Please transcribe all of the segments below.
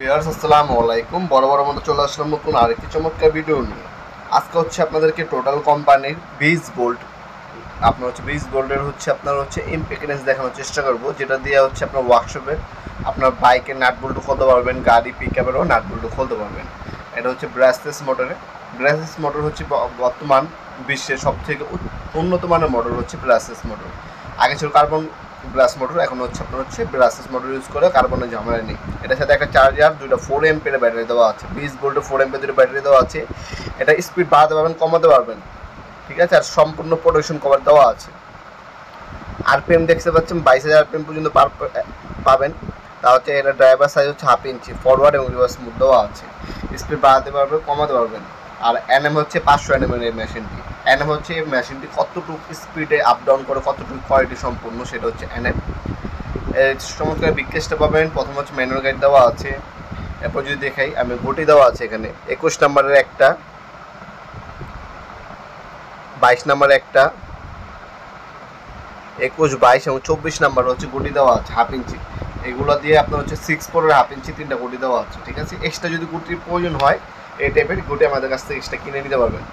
Viewers আসসালামু আলাইকুম। বড় মতো চলে আসলাম নতুন আরেকটি চমৎকার ভিডিও নিয়ে। আজকে হচ্ছে আপনাদেরকে টোটাল কোম্পানির 20 ভোল্ট আপনার হচ্ছে 20 ভোল্টের হচ্ছে আপনার হচ্ছে ইম্পিডেন্স দেখানোর চেষ্টা করব, যেটা দিয়ে হচ্ছে আপনার ওয়ার্কশপে আপনার বাইকের নাট বল্টু খুলতে পারবেন, গাড়ি পিকআপেরও নাট বল্টু খুলতে পারবেন। এটা হচ্ছে ব্রাশলেস মোটরে। ব্রাশলেস মোটর হচ্ছে বর্তমান বিশ্বের সবথেকে উন্নত মানের মোটর হচ্ছে ব্রাশলেস মোটর। আগে ছিল কার্বন ব্রাশ মোটর, এখন হচ্ছে আপনার হচ্ছে ব্রাশলেস মোটর ইউজ করে কার্বনের ঝামেলা নেই। এটার সাথে একটা চার্জার, দুইটা 4 এম্পিয়ারের ব্যাটারি দেওয়া আছে। 20 ভোল্টের 4 এম্পিয়ার দুটো ব্যাটারি দেওয়া আছে। এটা স্পিড বাড়াতে পারবেন, কমাতে পারবেন, ঠিক আছে। আর সম্পূর্ণ প্রোটেকশন কভার দেওয়া আছে। আরপিএম দেখতে পাচ্ছেন 22,000 আরপিএম পর্যন্ত পাবেন। তা হচ্ছে এটা ড্রাইভার সাইজ হচ্ছে 1/2 ইঞ্চি, ফরওয়ার্ড এবং রিভার্স মুভ দেওয়া আছে। স্পিড বাড়াতে পারবেন, কমাতে পারবেন। আর এনএম হচ্ছে 500 এনএম এর এই মেশিনটি। এনএম হচ্ছে এই মেশিনটি কতটুকু স্পিডে আপ ডাউন করে, কতটুকু কোয়ালিটি সম্পূর্ণ, সেটা হচ্ছে এনএম। চমৎকার বিকেসটা পাবেন। প্রথম হচ্ছে ম্যানুয়াল গাইড দেওয়া আছে। এরপর যদি দেখাই আমি ঘটি দেওয়া আছে এখানে 21 নম্বরের একটা, 22 নম্বরের একটা, 21, 22 এবং 24 নাম্বার হচ্ছে গুটি দেওয়া আছে 1/2 ইঞ্চি। এগুলো দিয়ে আপনার হচ্ছে 6/4 1/2 ইঞ্চি 3টা গুটি দেওয়া আছে, ঠিক আছে। এক্সট্রা যদি গুটির প্রয়োজন হয় এই টাইপের গুটি আমাদের কাছ থেকে এক্সট্রা কিনে নিতে পারবেন।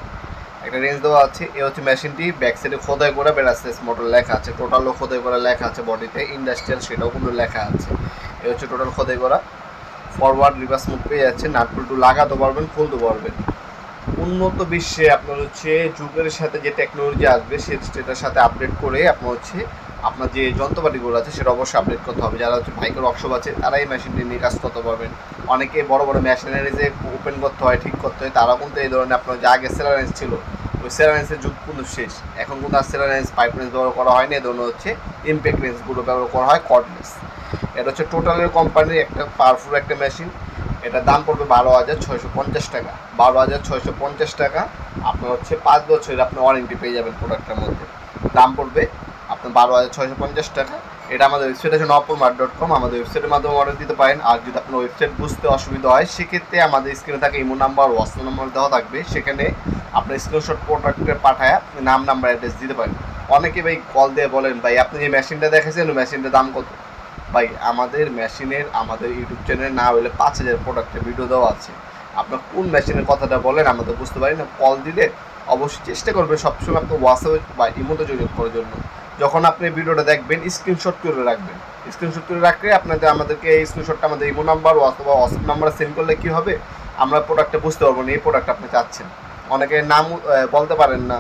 একটা রেঞ্জ দেওয়া আছে। এ হচ্ছে মেশিনটি ব্যাক সাইডে খোদাই করে ব্রাশলেস মোটর লেখা আছে, টোটালও খোদাই করা লেখা আছে, বডিতে ইন্ডাস্ট্রিয়াল সেটাও কিন্তু লেখা আছে। এ হচ্ছে টোটাল খোদাই করা। ফরওয়ার্ড রিভার্স মুভ পেয়ে যাচ্ছে, নাট বল্টু লাগাতে পারবেন, খুলতে পারবেন। উন্নত বিশ্বে আপনার হচ্ছে যুগের সাথে যে টেকনোলজি আসবে সেটার সাথে আপডেট করে আপনার হচ্ছে আপনার যে যন্ত্রপাতিগুলো আছে সেটা অবশ্যই আপডেট করতে হবে। যারা হচ্ছে বাইকের ওয়ার্কশপ আছে তারা এই মেশিনটি নিয়ে কাজ করতে পারবেন। অনেকে বড় বড় মেশিনারি যে ওপেন করতে হয়, ঠিক করতে হয়, তারা কিন্তু এই ধরনের আপনার যে আগে সেলারেন্স ছিল ওই সেলারেন্সের যুগ কিন্তু শেষ। এখন কিন্তু আর সেলারেন্স পাইপ রেঞ্জ ব্যবহার করা হয় না, এই ধরনের হচ্ছে ইম্প্যাক্ট রেঞ্জগুলো ব্যবহার করা হয়, কর্ডলেস। এটা হচ্ছে টোটালের কোম্পানির একটা পাওয়ারফুল একটা মেশিন। এটার দাম পড়বে 12,650 টাকা। 12,650 টাকা। আপনার হচ্ছে 5 বছরের আপনার ওয়ারেন্টি পেয়ে যাবেন প্রোডাক্টের মধ্যে। দাম পড়বে আপনার 12,650 টাকা। এটা আমাদের ওয়েবসাইট আছে nopurmart.com, আমাদের ওয়েবসাইটের মাধ্যমে অর্ডার দিতে পারেন। আর যদি আপনার ওয়েবসাইট বুঝতে অসুবিধা হয় সেক্ষেত্রে আমাদের স্ক্রিনে থাকে ইমো নাম্বার, হোয়াটসঅ্যাপ নাম্বার দেওয়া থাকবে, সেখানে আপনার স্ক্রিনশট প্রোডাক্টের পাঠায় নাম নাম্বার অ্যাড্রেস দিতে পারেন। অনেকে ভাই কল দিয়ে বলেন, ভাই আপনি যে মেশিনটা দেখেছেন ওই মেশিনটার দাম কত? ভাই আমাদের মেশিনের আমাদের ইউটিউব চ্যানেলে না হলে 5,000 প্রোডাক্টের ভিডিও দেওয়া আছে। আপনার কোন মেশিনের কথাটা বলেন আমাদের বুঝতে পারি না। কল দিলে অবশ্যই চেষ্টা করবেন সবসময় আপনার হোয়াটসঅ্যাপে বা ইমোতে যোগাযোগ করার জন্য। যখন আপনি ভিডিওটা দেখবেন স্ক্রিনশট করে রাখবেন। স্ক্রিনশট করে রাখলে আপনাদের আমাদেরকে এই স্ক্রিনশটটা আমাদের ইমো নাম্বার অথবা হোয়াটসঅ্যাপ নাম্বারে সেন্ড করলে কী হবে, আমরা প্রোডাক্টটা বুঝতে পারবো না এই প্রোডাক্ট আপনি চাচ্ছেন। অনেকে নাম বলতে পারেন না,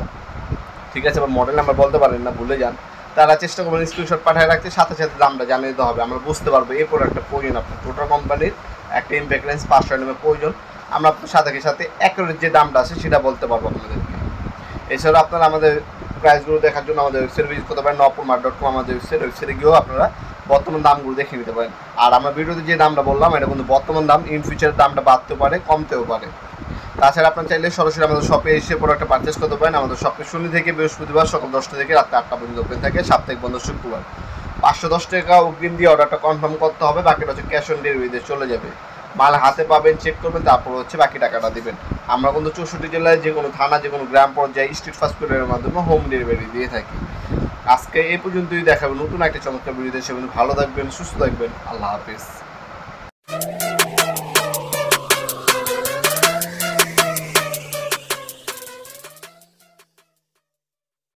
ঠিক আছে, বা মডেল নাম্বার বলতে পারেন না, ভুলে যান, তারা চেষ্টা করবেন স্ক্রিনশট পাঠিয়ে রাখতে, সাথে সাথে দামটা জানিয়ে দিতে হবে, আমরা বুঝতে পারবো এই প্রোডাক্টটা প্রয়োজন আপনার। টোটাল কোম্পানির একটা ইম্প্যাক্ট রেঞ্জ 500 এমএর প্রয়োজন, আমরা আপনার সাথে সাথে অ্যাকুরেট যে দামটা আছে সেটা বলতে পারবো আপনাদেরকে। এছাড়া আপনারা আমাদের প্রাইসগুলো দেখার জন্য আমাদের ওয়েবসাইট ভিজিট করতে পারেন nopurmart.com, আমাদের ওয়েবসাইটে গিয়েও আপনারা বর্তমান দামগুলো দেখে নিতে পারেন। আর আমরা ভিডিওতে যে দামটা বললাম এটা কিন্তু বর্তমান দাম, ইন ফিউচার দামটা বাড়তেও পারে, কমতেও পারে। তাছাড়া আপনার চাইলে সরাসরি আমাদের শপে এসে প্রোডাক্টটা পারচেস করতে পারেন। আমাদের শপে শনি থেকে বৃহস্পতিবার সকাল 10টা থেকে রাত 8টা পর্যন্ত ওপেন থাকে, সাপ্তাহিক বন্ধ শুক্রবার। 510 টাকা অগ্রিম দিয়ে অর্ডারটা কনফার্ম করতে হবে, বাকিটা হচ্ছে ক্যাশ অন ডেলিভারিতে চলে যাবে। মাল হাতে পাবেন, চেক করবেন, তারপর হচ্ছে বাকি টাকাটা দিবেন। আমরা কিন্তু 64 জেলায় যে কোনো থানা, যে কোনো গ্রাম পর্যায়ে স্ট্রিট ফাস্ট ফুডের মাধ্যমে হোম ডেলিভারি দিয়ে থাকি। আজকে এই পর্যন্তই, দেখাবেন নতুন একটা চমৎকার ভিডিও। সে ভালো থাকবেন, সুস্থ থাকবেন, আল্লাহ হাফিজ।